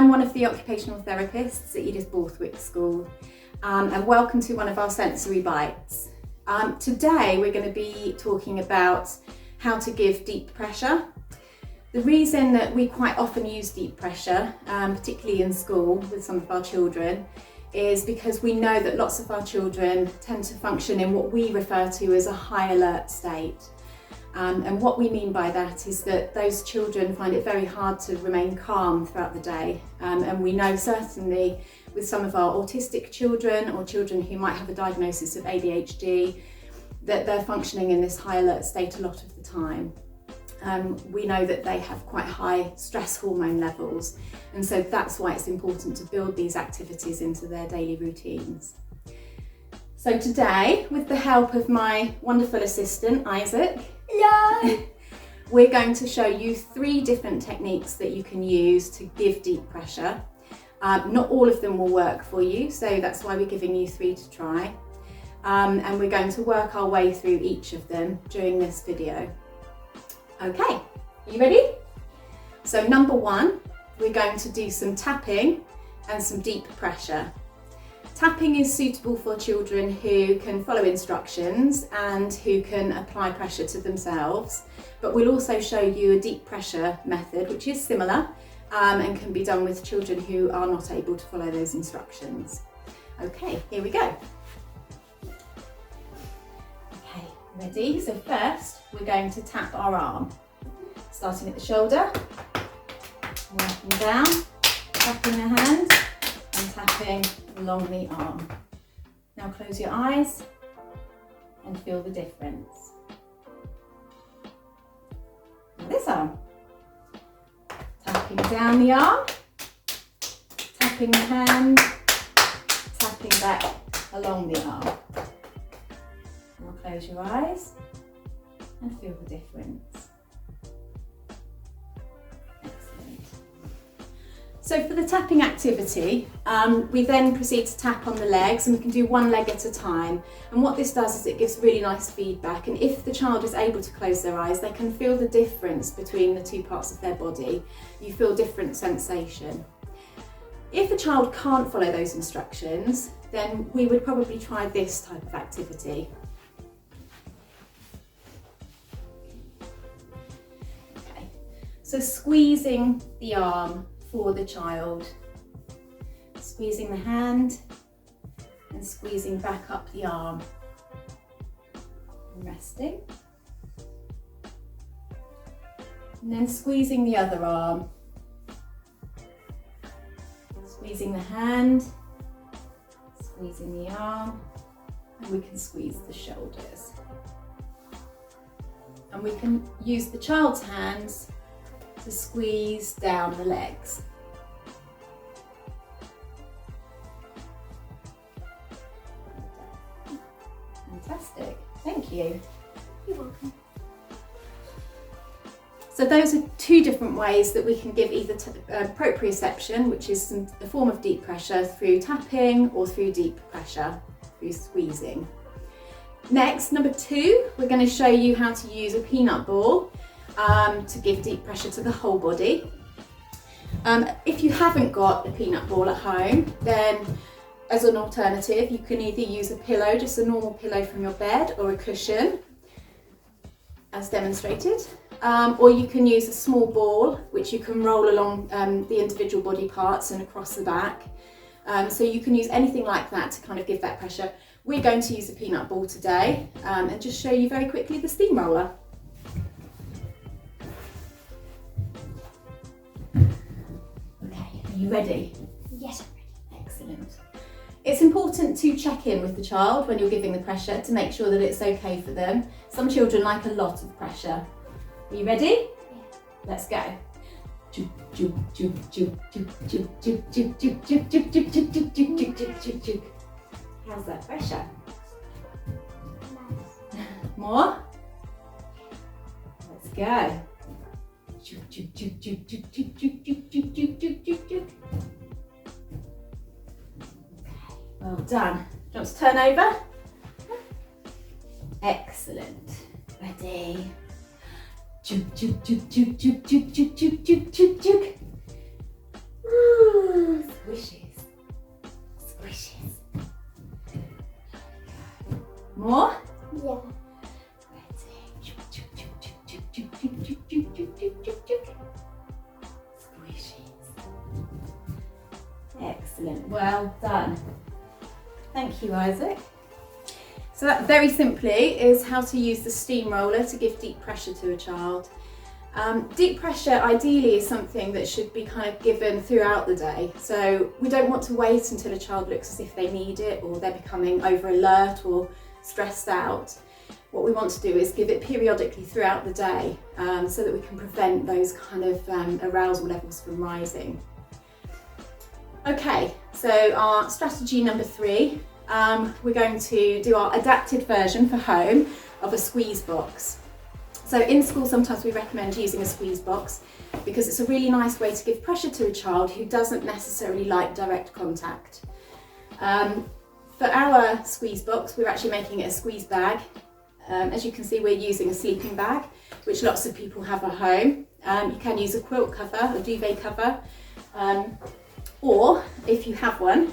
I'm one of the occupational therapists at Edith Borthwick School, and welcome to one of our sensory bites. Today we're going to be talking about how to give deep pressure. The reason that we quite often use deep pressure, particularly in school with some of our children, is because we know that lots of our children tend to function in what we refer to as a high alert state. And what we mean by that is that those children find it very hard to remain calm throughout the day. And we know certainly with some of our autistic children or children who might have a diagnosis of ADHD, that they're functioning in this high alert state a lot of the time. We know that they have quite high stress hormone levels, and so that's why it's important to build these activities into their daily routines. So today, with the help of my wonderful assistant, Isaac, Hello! we're going to show you 3 different techniques that you can use to give deep pressure. Not all of them will work for you, so that's why we're giving you 3 to try. And we're going to work our way through each of them during this video. Okay, are you ready? So number 1, we're going to do some tapping and some deep pressure. Tapping is suitable for children who can follow instructions and who can apply pressure to themselves, but we'll also show you a deep pressure method which is similar and can be done with children who are not able to follow those instructions. Okay, here we go. Okay, ready? So first we're going to tap our arm, starting at the shoulder, working down, tapping the hand and tapping along the arm. Now close your eyes and feel the difference. Now this arm. Tapping down the arm, tapping the hand, tapping back along the arm. Now close your eyes and feel the difference. So for the tapping activity, we then proceed to tap on the legs, and we can do one leg at a time. And what this does is it gives really nice feedback, and if the child is able to close their eyes, they can feel the difference between the 2 parts of their body. You feel different sensation. If a child can't follow those instructions, then we would probably try this type of activity. Okay. So squeezing the arm for the child, squeezing the hand and squeezing back up the arm, and resting, and then squeezing the other arm, squeezing the hand, squeezing the arm, and we can squeeze the shoulders, and we can use the child's hands to squeeze down the legs. Fantastic, thank you. You're welcome. So those are 2 different ways that we can give either proprioception, which is a form of deep pressure, through tapping, or through deep pressure, through squeezing. Next, number 2, we're going to show you how to use a peanut ball to give deep pressure to the whole body. If you haven't got a peanut ball at home, then as an alternative, you can either use a pillow, just a normal pillow from your bed, or a cushion, as demonstrated, or you can use a small ball, which you can roll along the individual body parts and across the back. So you can use anything like that to kind of give that pressure. We're going to use a peanut ball today and just show you very quickly the steamroller. Are you ready? Yes, I'm ready. Excellent. It's important to check in with the child when you're giving the pressure to make sure that it's okay for them. Some children like a lot of pressure. Are you ready? Yeah. Let's go. How's that pressure? Nice. More? Let's go. Well done. Do you want to turn over? Excellent. Ready? Juke, juke, juke, juke, juke, juke, juke, juke, juke, juke. Woo. Squishes. Squishes. More? Yeah. Excellent, well done. Thank you, Isaac. So that very simply is how to use the steamroller to give deep pressure to a child. Deep pressure ideally is something that should be kind of given throughout the day. So we don't want to wait until a child looks as if they need it or they're becoming over alert or stressed out. What we want to do is give it periodically throughout the day so that we can prevent those kind of arousal levels from rising. Okay, so our strategy number 3, we're going to do our adapted version for home of a squeeze box. So in school sometimes we recommend using a squeeze box because it's a really nice way to give pressure to a child who doesn't necessarily like direct contact. For our squeeze box, we're actually making it a squeeze bag. As you can see, we're using a sleeping bag, which lots of people have at home. You can use a quilt cover, a duvet cover, or if you have one,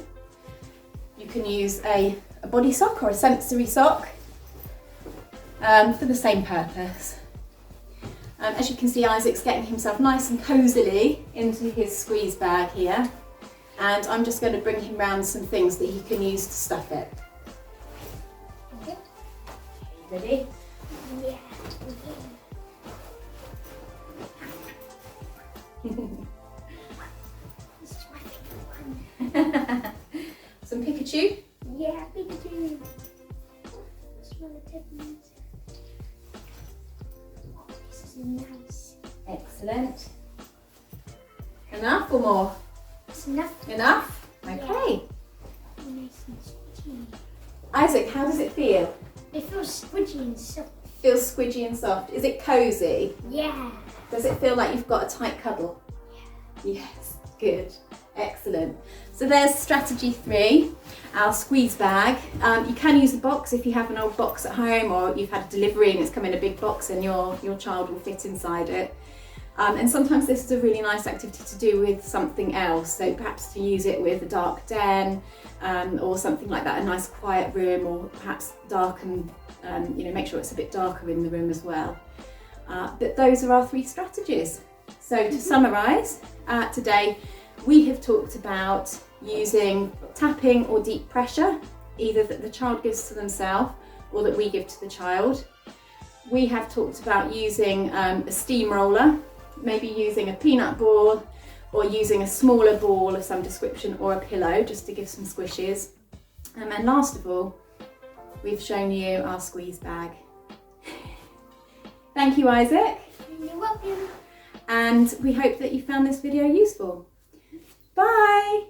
you can use a body sock or a sensory sock for the same purpose. As you can see, Isaac's getting himself nice and cosily into his squeeze bag here, and I'm just going to bring him round some things that he can use to stuff it. Okay. Ready? Yeah. This is my favorite one. Some Pikachu. Yeah, Pikachu. Smell the tip of it. Oh, this is nice. Excellent. Enough or more? That's enough. Enough? Okay. Nice and squidgy. Isaac, how does it feel? It feels squidgy and soft. Feels squidgy and soft. Is it cosy? Yeah. Does it feel like you've got a tight cuddle? Yeah. Yes, good. Excellent. So there's strategy 3, our squeeze bag. You can use a box if you have an old box at home or you've had a delivery and it's come in a big box and your child will fit inside it. And sometimes this is a really nice activity to do with something else. So perhaps to use it with a dark den or something like that, a nice quiet room, or perhaps darken, make sure it's a bit darker in the room as well. But those are our 3 strategies. So to summarise, today we have talked about using tapping or deep pressure, either that the child gives to themselves or that we give to the child. We have talked about using a steamroller, maybe using a peanut ball or using a smaller ball of some description or a pillow just to give some squishes. And then last of all, we've shown you our squeeze bag. Thank you, Isaac. You're welcome. And we hope that you found this video useful. Bye!